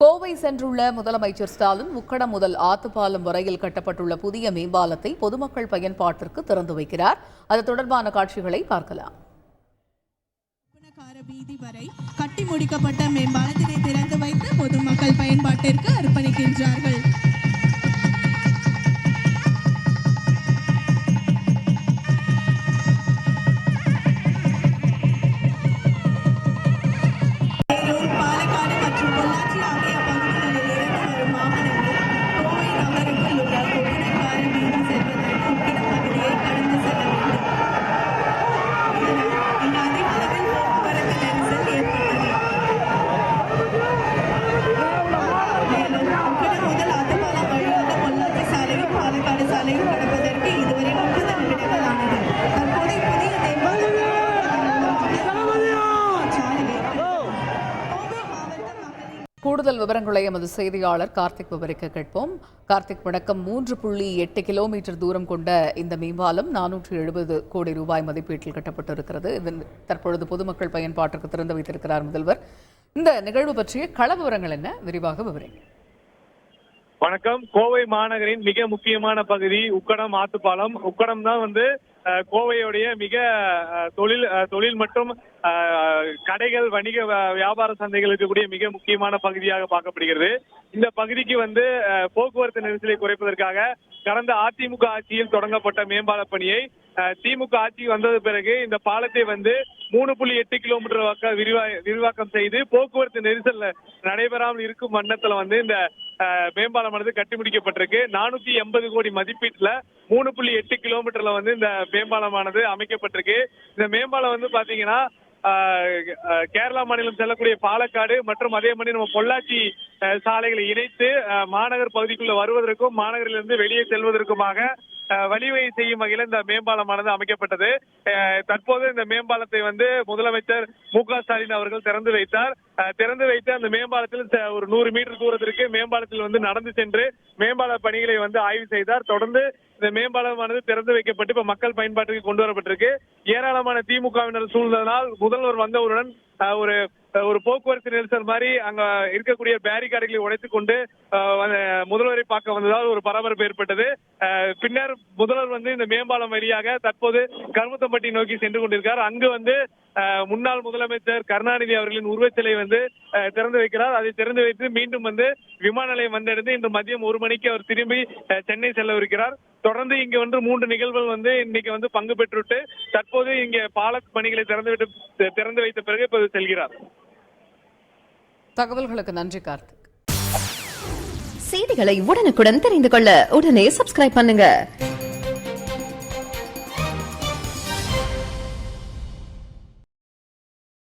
கோவை சென்றுள்ள முதலமைச்சர் ஸ்டாலின் உக்கடம் முதல் ஆத்துப்பாலம் வரையில் கட்டப்பட்டுள்ள புதிய மேம்பாலத்தை பொதுமக்கள் பயன்பாட்டிற்கு திறந்து வைக்கிறார். அது தொடர்பான காட்சிகளை பார்க்கலாம். வீதி வரை கட்டி முடிக்கப்பட்ட மேம்பாலத்தினை திறந்து வைத்து பொதுமக்கள் பயன்பாட்டிற்கு அர்ப்பணிக்கின்றார்கள். கூடுதல் விவரங்களை எமது செய்தியாளர் கார்த்திக் விவரிக்க கேட்போம். கார்த்திக், வணக்கம். 3.8 கிலோமீட்டர் தூரம் கொண்ட இந்த மேம்பாலம் 470 கோடி ரூபாய் மதிப்பீட்டில் கட்டப்பட்டிருக்கிறது. இதன் தற்பொழுது பொதுமக்கள் பயன்பாட்டிற்கு திறந்து வைத்திருக்கிறார் முதல்வர். இந்த நிகழ்வு பற்றிய கள விவரங்கள் என்ன, விரிவாக விவரிங்க. வணக்கம். கோவை மாநகரின் மிக முக்கியமான பகுதி உக்கடம் ஆத்துப்பாலம். உக்கடம் தான் கோவையுடைய மிக தொழில் மற்றும் கடைகள், வணிக வியாபார சந்தைகள் இருக்கக்கூடிய மிக முக்கியமான பகுதியாக பார்க்கப்படுகிறது. இந்த பகுதிக்கு போக்குவரத்து நெரிசலை குறைப்பதற்காக கடந்த அதிமுக ஆட்சியில் தொடங்கப்பட்ட மேம்பால பணியை திமுக ஆட்சி வந்தது பிறகு இந்த பாலத்தை 3.8 கிலோமீட்டர் விரிவாக்கம் செய்து போக்குவரத்து நெரிசல் நடைபெறாமல் இருக்கும் வண்ணத்துல இந்த மேம்பாலமானது கட்டி முடிக்கப்பட்டிருக்கு. 480 கோடி மதிப்பீட்டுல 3.8 கிலோமீட்டர்ல இந்த மேம்பாலமானது அமைக்கப்பட்டிருக்கு. இந்த மேம்பாலம் பாத்தீங்கன்னா கேரளா மாநிலம் செல்லக்கூடிய பாலக்காடு மற்றும் அதே மாதிரி நம்ம பொள்ளாச்சி சாலைகளை இணைத்து மாநகர் பகுதிக்குள்ள வருவதற்கும் மாநகரிலிருந்து வெளியே செல்வதற்குமாக வழிவகை செய்யும் வகையில் இந்த மேம்பாலமானது அமைக்கப்பட்டது. தற்போது இந்த மேம்பாலத்தை முதலமைச்சர் மு.க. ஸ்டாலின் அவர்கள் திறந்து வைத்தார். திறந்து வைத்து அந்த மேம்பாலத்தில் ஒரு 100 மீட்டர் தூரத்திற்கு மேம்பாலத்தில் நடந்து சென்று மேம்பால பணிகளை ஆய்வு செய்தார். தொடர்ந்து இந்த மேம்பாலமானது திறந்து வைக்கப்பட்டு இப்ப மக்கள் பயன்பாட்டுக்கு கொண்டு வரப்பட்டிருக்கு. ஏராளமான திமுகவினர் சூழ்ந்ததனால் முதல்வர் வந்தவுடன் ஒரு போக்குவரத்து நெரிசல் மாதிரி அங்க இருக்கக்கூடிய பேரிகார்டுகளை உடைத்துக் கொண்டு முதல்வரை பார்க்க வந்ததால் ஒரு பரபரப்பு ஏற்பட்டது. பின்னர் முதல்வர் இந்த மேம்பாலம் வழியாக தற்போது கருமத்தம்பட்டி நோக்கி சென்று கொண்டிருக்கார். அங்கு முன்னாள் முதலமைச்சர் கருணாநிதி அவர்களின் உருவச்சிலை திறந்து வைக்கிறார். அதை திறந்து வைத்து மீண்டும் விமான நிலையம் வந்தடைந்து இன்று மதியம் 1 மணிக்கு அவர் திரும்பி சென்னை செல்லவிருக்கிறார். தொடர்ந்து இங்க 3 நிகழ்வுகள் இன்னைக்கு பங்கு பெற்றுவிட்டு தற்போது இங்க பால பணிகளை திறந்து வைத்த பிறகு இப்போது செல்கிறார். தகவல்களுக்கு நன்றி கார்த்திக். செய்திகளை உடனுக்குடன் தெரிந்து கொள்ள உடனே சப்ஸ்கிரைப் பண்ணுங்க.